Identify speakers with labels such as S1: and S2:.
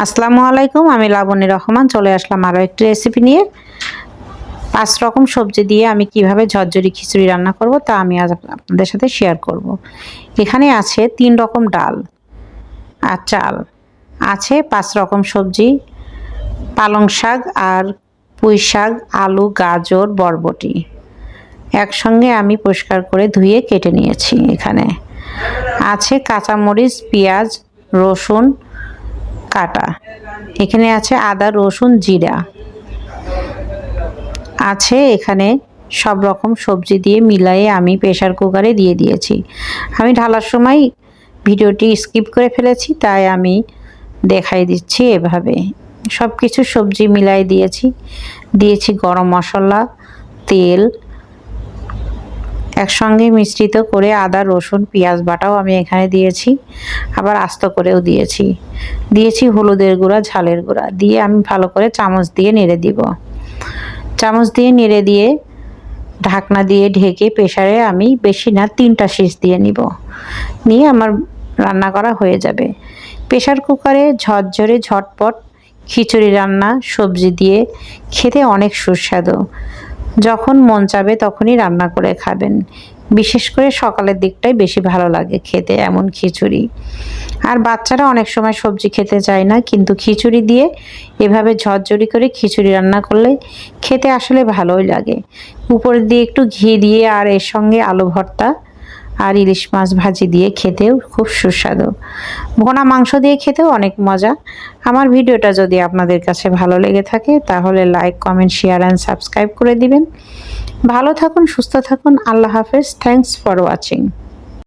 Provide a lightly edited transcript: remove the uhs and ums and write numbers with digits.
S1: আসসালামু আলাইকুম, আমি লাবণী রহমান চলে আসলাম আরও একটি রেসিপি নিয়ে। 5 রকম সবজি দিয়ে আমি কিভাবে ঝরঝরি খিচুড়ি রান্না করব তা আমি আজ আপনাদের সাথে শেয়ার করব। এখানে আছে 3 রকম ডাল আর চাল, আছে 5 রকম সবজি, পালং শাক আর পুঁই শাক, আলু, গাজর, বরবটি একসঙ্গে আমি পরিষ্কার করে ধুয়ে কেটে নিয়েছি। এখানে আছে কাঁচামরিচ, পেঁয়াজ, রসুন কাটা, এখানে আছে আদা, রসুন, জিরা আছে। এখানে সব রকম সবজি দিয়ে মিলায়ে আমি প্রেসার কুকারে দিয়ে দিয়েছি। আমি ঢালার সময় ভিডিওটি স্কিপ করে ফেলেছি, তাই আমি দেখাই দিচ্ছি এভাবে। সব কিছু সবজি মিলাই দিয়েছি গরম মশলা, তেল একসঙ্গে মিশ্রিত করে আদা, রসুন, পেঁয়াজ বাটাও আমি এখানে দিয়েছি, আবার আস্ত করেও দিয়েছি হলুদের গুঁড়া, ঝালের গুঁড়া দিয়ে আমি ভালো করে চামচ দিয়ে নেড়ে দিব। চামচ দিয়ে নেড়ে দিয়ে ঢাকনা দিয়ে ঢেকে প্রেসারে আমি বেশি না 3টা সিটি দিয়ে নিয়ে আমার রান্না করা হয়ে যাবে। প্রেসার কুকারে ঝরঝরে ঝটপট খিচুড়ি রান্না সবজি দিয়ে খেতে অনেক সুস্বাদু। যখন মন চাবে তখনই রান্না করে খাবেন। বিশেষ করে সকালের দিকটাই বেশি ভালো লাগে খেতে এমন খিচুড়ি। আর বাচ্চারা অনেক সময় সবজি খেতে চায় না, কিন্তু খিচুড়ি দিয়ে এভাবে ঝরঝরি করে খিচুড়ি রান্না করলে খেতে আসলে ভালোই লাগে। উপর দিয়ে একটু ঘি দিয়ে আর এর সঙ্গে আলু ভর্তা আর ইলিশ মাছ ভাজি দিয়ে খেতেও খুব সুস্বাদু। ভুনা মাংস দিয়ে খেতেও অনেক মজা। আমার ভিডিওটা যদি আপনাদের কাছে ভালো লেগে থাকে তাহলে like, comment, share and subscribe করে দিবেন। ভালো থাকুন, সুস্থ থাকুন। আল্লাহ হাফেজ। Thanks for watching.